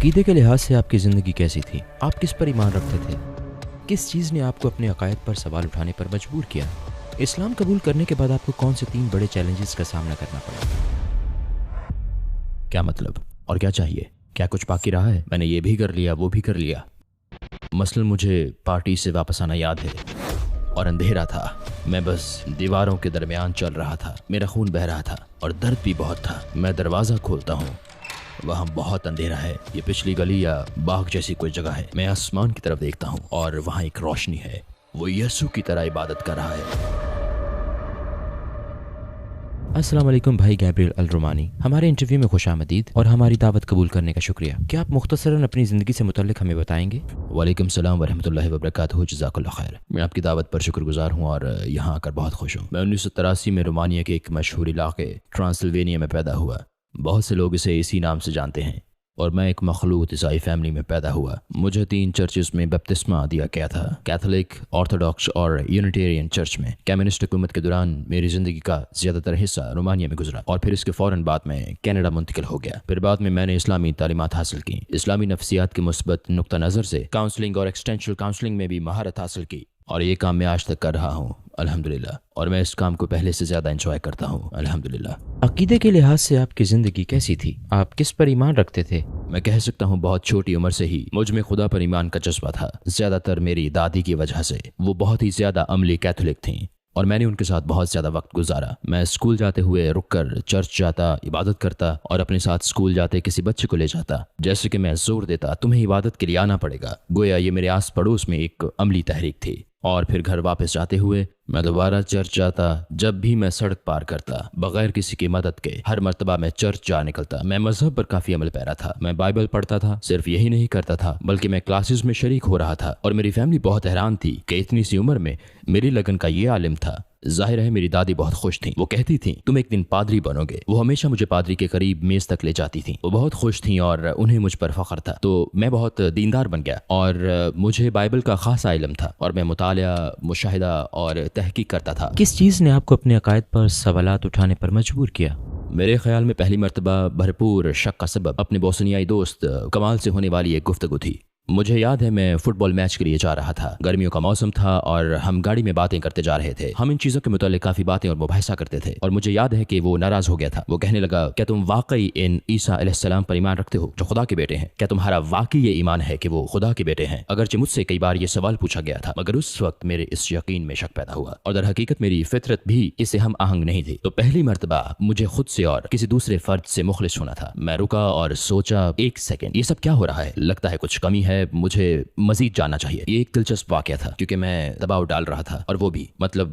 عقیدے کے لحاظ سے آپ کی زندگی کیسی تھی؟ آپ کس پر ایمان رکھتے تھے؟ کس چیز نے آپ کو اپنے عقائد پر سوال اٹھانے پر مجبور کیا؟ اسلام قبول کرنے کے بعد آپ کو کون سے 3 بڑے چیلنجز کا سامنا کرنا پڑا؟ کیا مطلب اور کیا چاہیے؟ کیا کچھ باقی رہا ہے؟ میں نے یہ بھی کر لیا، وہ بھی کر لیا۔ مثلاً مجھے پارٹی سے واپس آنا یاد ہے اور اندھیرا تھا، میں بس دیواروں کے درمیان چل رہا تھا، میرا خون بہہ رہا تھا اور درد بھی بہت تھا۔ میں دروازہ کھولتا ہوں، وہاں بہت اندھیرا ہے، یہ پچھلی گلی یا باغ جیسی کوئی جگہ ہے۔ میں آسمان کی طرف دیکھتا ہوں اور وہاں ایک روشنی ہے، وہ یسوع کی طرح عبادت کر رہا ہے۔ السلام علیکم بھائی گیبریل الرومانی، ہمارے انٹرویو میں خوش آمدید اور ہماری دعوت قبول کرنے کا شکریہ۔ کیا آپ مختصراً اپنی زندگی سے متعلق ہمیں بتائیں گے؟ وعلیکم السلام ورحمۃ اللہ وبرکاتہ، جزاک اللہ خیر۔ میں آپ کی دعوت پر شکر گزار ہوں اور یہاں آ کر بہت خوش ہوں۔ میں 1983 میں رومانیہ کے ایک مشہور علاقے ٹرانسلوینیا میں پیدا ہوا۔ بہت سے لوگ اسے اسی نام سے جانتے ہیں، اور میں ایک مخلوط عیسائی فیملی میں پیدا ہوا۔ مجھے 3 چرچز میں بپتسمہ دیا گیا تھا، کیتھولک، آرتھوڈاکس اور یونیٹیرین چرچ میں۔ کمیونسٹ حکومت کے دوران میری زندگی کا زیادہ تر حصہ رومانیہ میں گزرا اور پھر اس کے فوراً بعد میں کینیڈا منتقل ہو گیا۔ پھر بعد میں نے اسلامی تعلیمات حاصل کی، اسلامی نفسیات کے مثبت نقطہ نظر سے کاؤنسلنگ اور ایکسٹینشنل کاؤنسلنگ میں بھی مہارت حاصل کی، اور یہ کام میں آج تک کر رہا ہوں الحمدللہ، اور میں اس کام کو پہلے سے زیادہ انجوائے کرتا ہوں الحمدللہ۔ عقیدے کے لحاظ سے آپ کی زندگی کیسی تھی؟ آپ کس پر ایمان رکھتے تھے؟ میں کہہ سکتا ہوں بہت چھوٹی عمر سے ہی مجھ میں خدا پر ایمان کا جذبہ تھا، زیادہ تر میری دادی کی وجہ سے۔ وہ بہت ہی زیادہ عملی کیتھولک تھیں اور میں نے ان کے ساتھ بہت زیادہ وقت گزارا۔ میں اسکول جاتے ہوئے رک کر چرچ جاتا، عبادت کرتا اور اپنے ساتھ اسکول جاتے کسی بچے کو لے جاتا، جیسے کہ میں زور دیتا تمہیں عبادت کے لیے آنا پڑے گا، گویا یہ میرے آس پڑوس میں ایک عملی تحریک تھی۔ اور پھر گھر واپس جاتے ہوئے میں دوبارہ چرچ جاتا۔ جب بھی میں سڑک پار کرتا، بغیر کسی کی مدد کے ہر مرتبہ میں چرچ جا نکلتا۔ میں مذہب پر کافی عمل پیرا تھا، میں بائبل پڑھتا تھا، صرف یہی نہیں کرتا تھا بلکہ میں کلاسز میں شریک ہو رہا تھا، اور میری فیملی بہت حیران تھی کہ اتنی سی عمر میں میری لگن کا یہ عالم تھا۔ ظاہر ہے میری دادی بہت خوش تھیں، وہ کہتی تھیں تم ایک دن پادری بنو گے۔ وہ ہمیشہ مجھے پادری کے قریب میز تک لے جاتی تھیں، وہ بہت خوش تھیں اور انہیں مجھ پر فخر تھا۔ تو میں بہت دیندار بن گیا اور مجھے بائبل کا خاصا علم تھا، اور میں مطالعہ، مشاہدہ اور تحقیق کرتا تھا۔ کس چیز نے آپ کو اپنے عقائد پر سوالات اٹھانے پر مجبور کیا؟ میرے خیال میں پہلی مرتبہ بھرپور شک کا سبب اپنے بوسنیائی دوست کمال سے ہونے والی ایک گفتگو تھی۔ مجھے یاد ہے میں فٹ بال میچ کے لیے جا رہا تھا، گرمیوں کا موسم تھا اور ہم گاڑی میں باتیں کرتے جا رہے تھے۔ ہم ان چیزوں کے متعلق کافی باتیں اور مباحثہ کرتے تھے، اور مجھے یاد ہے کہ وہ ناراض ہو گیا تھا۔ وہ کہنے لگا کیا تم واقعی ان عیسیٰ علیہ السلام پر ایمان رکھتے ہو جو خدا کے بیٹے ہیں؟ کیا تمہارا واقعی یہ ایمان ہے کہ وہ خدا کے بیٹے ہیں؟ اگرچہ مجھ سے کئی بار یہ سوال پوچھا گیا تھا، مگر اس وقت میرے اس یقین میں شک پیدا ہوا، اور در حقیقت میری فطرت بھی اس سے ہم آہنگ نہیں تھی۔ تو پہلی مرتبہ مجھے خود سے اور کسی دوسرے فرد سے مخلص ہونا تھا۔ میں رکا اور سوچا ایک سیکنڈ، یہ سب کیا ہو رہا ہے؟ لگتا ہے کچھ کمی ہے، مجھے مزید جاننا چاہیے۔ یہ ایک دلچسپ واقعہ تھا کیونکہ میں دباؤ ڈال رہا تھا، اور وہ بھی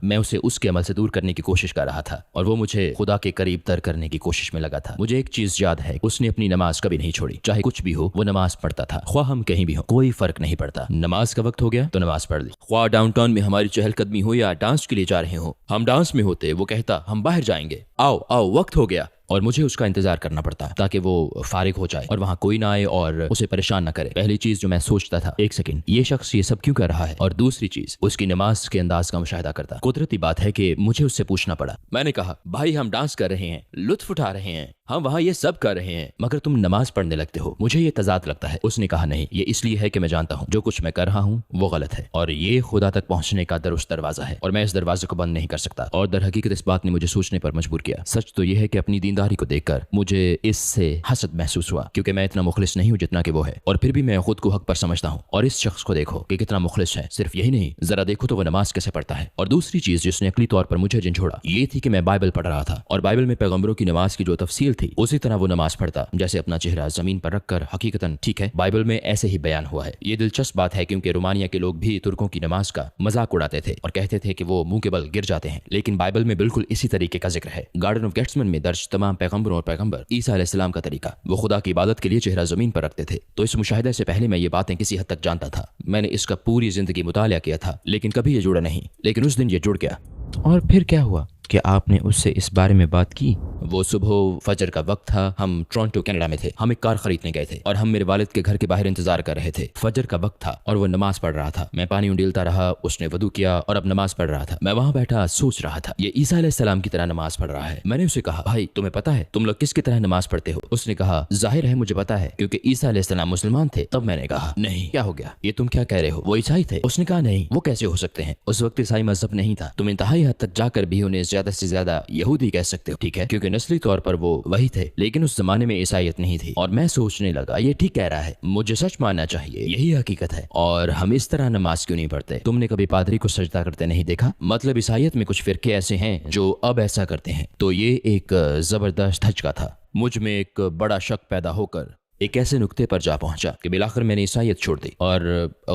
میں اسے اس کے عمل سے دور کرنے کی کوشش کر رہا تھا، اور وہ مجھے خدا کے قریب تر کرنے کی کوشش میں لگا تھا۔ مجھے ایک چیز یاد ہے، اس نے اپنی نماز کبھی نہیں چھوڑی، چاہے کچھ بھی ہو وہ نماز پڑھتا تھا، خواہ ہم کہیں بھی ہوں، کوئی فرق نہیں پڑتا۔ نماز کا وقت ہو گیا تو نماز پڑھ لی، خواہ ڈاؤن ٹاؤن میں ہماری چہل قدمی ہو یا ڈانس کے لیے جا رہے ہوں، ہم ڈانس میں ہوتے، وہ کہتا ہم باہر جائیں گے، آؤ آؤ وقت ہو گیا، اور مجھے اس کا انتظار کرنا پڑتا تاکہ وہ فارغ ہو جائے اور وہاں کوئی نہ آئے اور اسے پریشان نہ کرے۔ پہلی چیز جو میں سوچتا تھا، ایک سیکنڈ، یہ شخص یہ سب کیوں کر رہا ہے؟ اور دوسری چیز، اس کی نماز کے انداز کا مشاہدہ کرتا۔ قدرتی بات ہے کہ مجھے اس سے پوچھنا پڑا۔ میں نے کہا بھائی ہم ڈانس کر رہے ہیں، لطف اٹھا رہے ہیں، ہم وہاں یہ سب کر رہے ہیں، مگر تم نماز پڑھنے لگتے ہو، مجھے یہ تضاد لگتا ہے۔ اس نے کہا نہیں، یہ اس لیے ہے کہ میں جانتا ہوں جو کچھ میں کر رہا ہوں وہ غلط ہے، اور یہ خدا تک پہنچنے کا درست دروازہ ہے، اور میں اس دروازے کو بند نہیں کر سکتا۔ اور در حقیقت اس بات نے مجھے سوچنے پر مجبور کیا۔ سچ تو یہ ہے کہ اپنی دینداری کو دیکھ کر مجھے اس سے حسد محسوس ہوا، کیونکہ میں اتنا مخلص نہیں ہوں جتنا کہ وہ ہے، اور پھر بھی میں خود کو حق پر سمجھتا ہوں۔ اور اس شخص کو دیکھو کہ کتنا مخلص ہے، صرف یہی نہیں، ذرا دیکھو تو وہ نماز کیسے پڑھتا ہے۔ اور دوسری چیز جس نے عقلی طور پر مجھے جھنجھوڑا یہ تھی کہ میں بائبل پڑھ رہا تھا، اور بائبل میں پیغمبروں کی نماز کی جو تفصیل تھی اسی طرح وہ نماز پڑھتا، جیسے اپنا چہرہ زمین پر رکھ کر۔ حقیقتاً ٹھیک ہے، بائبل میں ایسے ہی بیان ہوا ہے۔ یہ دلچسپ بات ہے کیونکہ رومانیہ کے لوگ بھی ترکوں کی نماز کا مذاق اڑاتے تھے اور کہتے تھے کہ وہ منہ کے بل گر جاتے ہیں، لیکن بائبل میں بالکل اسی طریقے کا ذکر ہے۔ گارڈن آف گیٹسمن میں درج تمام پیغمبروں اور پیغمبر عیسیٰ علیہ السلام کا طریقہ، وہ خدا کی عبادت کے لیے چہرہ زمین پر رکھتے تھے۔ تو اس مشاہدے سے پہلے میں یہ باتیں کسی حد تک جانتا تھا، میں نے اس کا پوری زندگی مطالعہ کیا تھا، لیکن کبھی یہ جڑا نہیں، لیکن اس دن یہ جڑ گیا۔ اور پھر کیا ہوا؟ کہ آپ نے اس سے اس بارے میں بات کی؟ وہ صبح فجر کا وقت تھا، ہم ٹورنٹو کینیڈا میں تھے، ہم ایک کار خریدنے گئے تھے اور ہم میرے والد کے گھر کے باہر انتظار کر رہے تھے۔ فجر کا وقت تھا اور وہ نماز پڑھ رہا تھا، میں پانی انڈیلتا رہا، اس نے وضو کیا اور اب نماز پڑھ رہا تھا۔ میں وہاں بیٹھا سوچ رہا تھا یہ عیسیٰ علیہ السلام کی طرح نماز پڑھ رہا ہے۔ میں نے اسے کہا بھائی تمہیں پتا ہے تم لوگ کس کی طرح نماز پڑھتے ہو؟ اس نے کہا ظاہر ہے مجھے پتا ہے کیونکہ عیسیٰ علیہ السلام مسلمان تھے۔ تب میں نے کہا نہیں، کیا ہو گیا، یہ تم کیا کہہ رہے ہو، وہ عیسائی تھے؟ اس نے کہا نہیں، وہ کیسے ہو سکتے ہیں، اس وقت عیسائی مذہب نہیں تھا، تم انتہائی حد تک جا کر بھی انہیں زیادہ سے زیادہ یہودی کہہ سکتے ہو، ٹھیک ہے، کیونکہ نسلی طور پر وہ وہی تھے، لیکن اس زمانے میں عیسائیت نہیں تھی۔ اور میں سوچنے لگا یہ ٹھیک کہہ رہا ہے، مجھے سچ ماننا چاہیے، یہی حقیقت ہے، اور ہم اس طرح نماز کیوں نہیں پڑھتے؟ تم نے کبھی پادری کو سجدہ کرتے نہیں دیکھا؟ مطلب عیسائیت میں کچھ فرقے ایسے ہیں جو اب ایسا کرتے ہیں۔ تو یہ ایک زبردست دھچکا تھا، مجھ میں ایک بڑا شک پیدا ہو کر ایک ایسے نقطے پر جا پہنچا کہ بالآخر میں نے عیسائیت چھوڑ دی۔ اور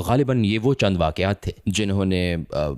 غالباً یہ وہ چند واقعات تھے جنہوں نے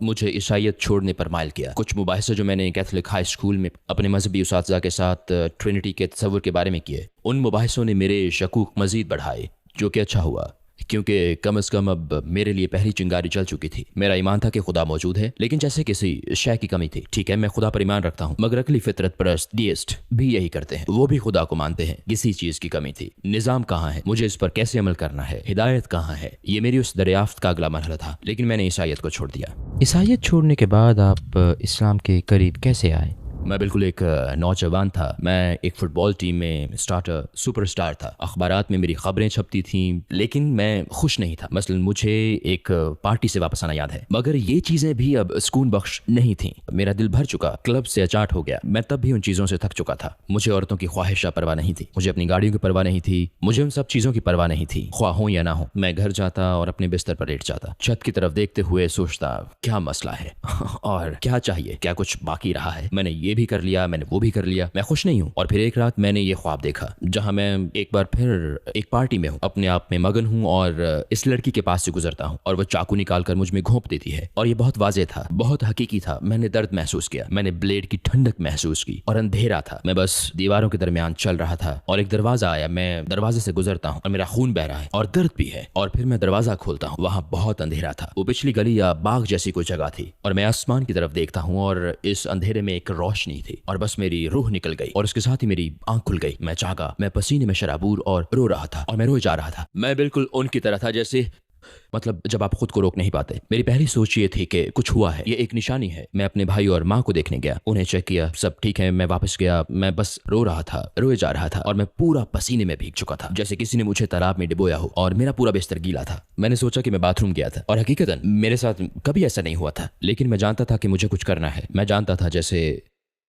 مجھے عیسائیت چھوڑنے پر مائل کیا۔ کچھ مباحثے جو میں نے کیتھولک ہائی اسکول میں اپنے مذہبی اساتذہ کے ساتھ ٹرینٹی کے تصور کے بارے میں کیے، ان مباحثوں نے میرے شکوک مزید بڑھائے، جو کہ اچھا ہوا، کیونکہ کم از کم اب میرے لیے پہلی چنگاری چل چکی تھی۔ میرا ایمان تھا کہ خدا موجود ہے، لیکن جیسے کسی شے کی کمی تھی۔ ٹھیک ہے میں خدا پر ایمان رکھتا ہوں، مگر اگلی فطرت پرست ڈیسٹ بھی یہی کرتے ہیں، وہ بھی خدا کو مانتے ہیں۔ کسی چیز کی کمی تھی، نظام کہاں ہے، مجھے اس پر کیسے عمل کرنا ہے، ہدایت کہاں ہے، یہ میری اس دریافت کا اگلا مرحلہ تھا، لیکن میں نے عیسائیت کو چھوڑ دیا۔ عیسائیت چھوڑنے کے بعد آپ اسلام کے قریب کیسے آئے؟ میں بالکل ایک نوجوان تھا، میں ایک فٹ بال ٹیم میں سپر اسٹار تھا، اخبارات میں میری خبریں چھپتی تھیں، لیکن میں خوش نہیں تھا۔ مثلا مجھے ایک پارٹی سے واپس آنا یاد ہے، مگر یہ چیزیں بھی اب سکون بخش نہیں تھیں۔ میرا دل بھر چکا، کلب سے اچاٹ ہو گیا، میں تب بھی ان چیزوں سے تھک چکا تھا۔ مجھے عورتوں کی خواہشہ پرواہ نہیں تھی، مجھے اپنی گاڑیوں کی پرواہ نہیں تھی، مجھے ان سب چیزوں کی پرواہ نہیں تھی، خواہ ہوں یا نہ ہوں۔ میں گھر جاتا اور اپنے بستر پر لیٹ جاتا، چھت کی طرف دیکھتے ہوئے سوچتا کیا مسئلہ ہے اور کیا چاہیے، کیا کچھ باقی رہا ہے، میں نے یہ بھی کر لیا، میں نے وہ بھی کر لیا، میں خوش نہیں ہوں۔ اور پھر ایک رات میں نے یہ خواب دیکھا جہاں میں ایک بار پھر ایک پارٹی میں ہوں، اپنے آپ میں مگن ہوں اور اس لڑکی کے پاس سے گزرتا ہوں اور وہ چاقو نکال کر مجھ میں گھونپ دیتی ہے، اور یہ بہت واضح تھا، بہت حقیقی تھا۔ میں نے درد محسوس کیا، میں نے بلیڈ کی ٹھنڈک محسوس کی، اور اندھیرا تھا، میں بس دیواروں کے درمیان چل رہا تھا اور ایک دروازہ آیا، میں دروازے سے گزرتا ہوں اور میرا خون بہ رہا ہے اور درد بھی ہے، اور پھر میں دروازہ کھولتا ہوں، وہاں بہت اندھیرا تھا، وہ پچھلی گلی یا باغ جیسی کوئی جگہ تھی، اور میں آسمان کی طرف دیکھتا ہوں اور اس اندھیرے میں ایک روشنی تھی، اور بس میری روح نکل گئی اور اس کے ساتھ ہی میری آنکھ کھل گئی۔ میں جاگا، میں پسینے میں شرابور اور رو رہا تھا، اور میں روئے جا رہا تھا۔ میں بالکل ان کی طرح تھا جیسے مطلب جب آپ خود کو روک نہیں پاتے۔ میری پہلی سوچ یہ تھی کہ کچھ ہوا ہے، یہ ایک نشانی ہے۔ میں اپنے بھائی اور ماں کو دیکھنے گیا، انہیں چیک کیا، سب ٹھیک ہے، میں واپس گیا، میں بس رو رہا تھا، روئے جا رہا تھا، اور میں پورا پسینے میں بھیگ چکا تھا جیسے کسی نے مجھے تالاب میں ڈبویا ہو، اور میرا پورا بستر گیلا تھا۔ میں نے سوچا کہ میں باتھ روم گیا تھا، اور حقیقتاً میرے ساتھ کبھی ایسا نہیں ہوا تھا، لیکن میں جانتا تھا کہ مجھے کچھ کرنا ہے۔ میں جانتا تھا جیسے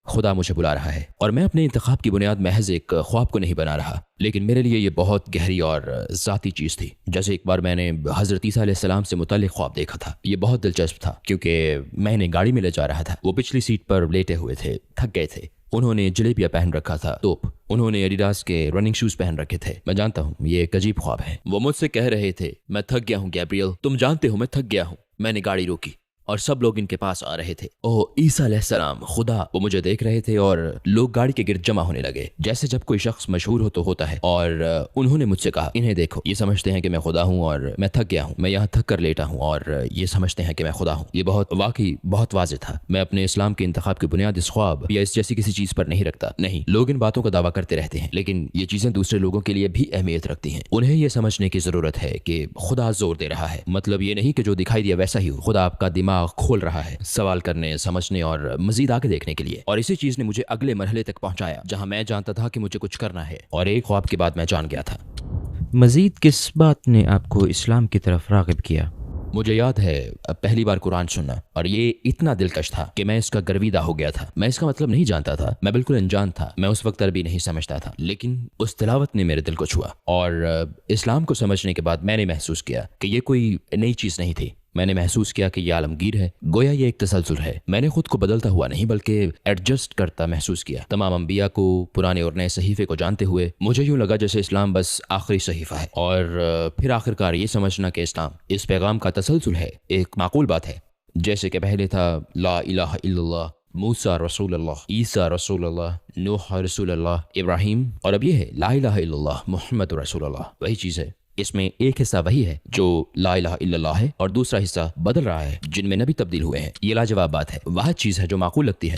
خدا مجھے بلا رہا ہے، اور میں اپنے انتخاب کی بنیاد محض ایک خواب کو نہیں بنا رہا، لیکن میرے لیے یہ بہت گہری اور ذاتی چیز تھی۔ جیسے ایک بار میں نے حضرت عیسیٰ علیہ السلام سے متعلق خواب دیکھا تھا، یہ بہت دلچسپ تھا کیونکہ میں انہیں گاڑی میں لے جا رہا تھا، وہ پچھلی سیٹ پر لیٹے ہوئے تھے، تھک گئے تھے، انہوں نے جلیبیاں پہن رکھا تھا، توپ، انہوں نے ایڈیڈاس کے رننگ شوز پہن رکھے تھے۔ میں جانتا ہوں یہ ایک عجیب خواب ہے۔ وہ مجھ سے کہہ رہے تھے میں تھک گیا ہوں گیبریل، تم جانتے ہو میں تھک گیا ہوں۔ میں نے گاڑی روکی اور سب لوگ ان کے پاس آ رہے تھے، اوہ عیسیٰ علیہ السلام، خدا، وہ مجھے دیکھ رہے تھے، اور لوگ گاڑی کے گرد جمع ہونے لگے جیسے جب کوئی شخص مشہور ہو تو ہوتا ہے، اور انہوں نے مجھ سے کہا انہیں دیکھو، یہ سمجھتے ہیں کہ میں خدا ہوں اور میں تھک گیا ہوں، میں یہاں تھک کر لیٹا ہوں اور یہ سمجھتے ہیں کہ میں خدا ہوں۔ یہ واقعی بہت واضح تھا۔ میں اپنے اسلام کے انتخاب کی بنیاد اس خواب یا اس جیسی کسی چیز پر نہیں رکھتا، نہیں، لوگ ان باتوں کا دعویٰ کرتے رہتے ہیں، لیکن یہ چیزیں دوسرے لوگوں کے لیے بھی اہمیت رکھتی ہیں۔ انہیں یہ سمجھنے کی ضرورت ہے کہ خدا زور دے رہا ہے، مطلب یہ نہیں کہ جو دکھائی دیا ویسا ہی ہو، خدا آپ کا دماغ کھول رہا ہے سوال کرنے، سمجھنے اور مزید آگے دیکھنے کے لیے۔ اور اسی چیز نے مجھے اگلے مرحلے تک پہنچایا جہاں میں جانتا تھا کہ مجھے کچھ کرنا ہے، اور ایک خواب کے بعد میں جان گیا تھا۔ مزید کس بات نے آپ کو اسلام کی طرف راغب کیا؟ مجھے یاد ہے پہلی بار قرآن سننا، اور یہ اتنا دلکش تھا کہ میں اس کا گرویدہ ہو گیا تھا۔ میں اس کا مطلب نہیں جانتا تھا، میں بالکل انجان تھا، میں اس وقت عربی نہیں سمجھتا تھا، لیکن اس تلاوت نے میرے دل کو چھوا، اور اسلام کو سمجھنے کے بعد میں نے محسوس کیا کہ یہ کوئی نئی چیز نہیں تھی۔ میں نے محسوس کیا کہ یہ عالمگیر ہے، گویا یہ ایک تسلسل ہے۔ میں نے خود کو بدلتا ہوا نہیں بلکہ ایڈجسٹ کرتا محسوس کیا، تمام انبیاء کو، پرانے اور نئے صحیفے کو جانتے ہوئے مجھے یوں لگا جیسے اسلام بس آخری صحیفہ ہے، اور پھر آخرکار یہ سمجھنا کہ اسلام اس پیغام کا تسلسل ہے ایک معقول بات ہے۔ جیسے کہ پہلے تھا لا الہ الا اللہ، موسیٰ رسول اللہ، عیسیٰ رسول اللہ، نوح رسول اللہ، ابراہیم، اور اب یہ ہے لا الہ الا اللہ محمد رسول اللہ۔ وہی چیز ہے، اس میں ایک حصہ وہی ہے جو لا الہ الا اللہ ہے، اور دوسرا حصہ بدل رہا ہے جن میں نبی تبدیل ہوئے ہیں۔ یہ لاجواب بات ہے، واحد چیز ہے جو معقول لگتی ہے۔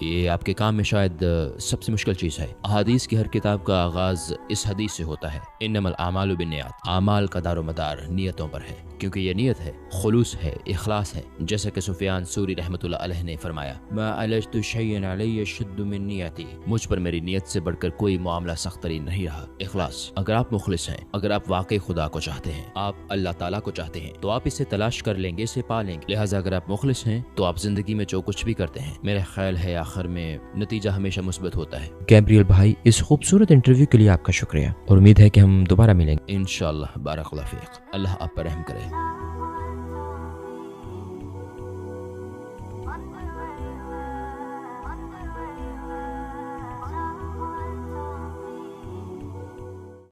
یہ آپ کے کام میں شاید سب سے مشکل چیز ہے۔ احادیث کی ہر کتاب کا آغاز اس حدیث سے ہوتا ہے، انما الاعمال بالنیات، اعمال کا دار و مدار نیتوں پر ہے، کیونکہ یہ نیت ہے، خلوص ہے، اخلاص ہے، جیسا کہ سفیان ثوری رحمۃ اللہ علیہ نے فرمایا، ما علجت شیئا علی شد من نیتی، مجھ پر میری نیت سے بڑھ کر کوئی معاملہ سخت ترین نہیں رہا۔ اخلاص، اگر آپ مخلص ہیں، اگر آپ واقعی خدا کو چاہتے ہیں، آپ اللہ تعالیٰ کو چاہتے ہیں، تو آپ اسے تلاش کر لیں گے، اسے پا لیں گے۔ لہٰذا اگر آپ مخلص ہیں تو آپ زندگی میں جو کچھ بھی کرتے ہیں، میرا خیال ہے آخر میں نتیجہ ہمیشہ مثبت ہوتا ہے۔ گیبریل بھائی، اس خوبصورت انٹرویو کے لیے آپ کا شکریہ، اور امید ہے کہ ہم دوبارہ ملیں گے انشاءاللہ، بارک اللہ فیک، اللہ آپ پر رحم کرے۔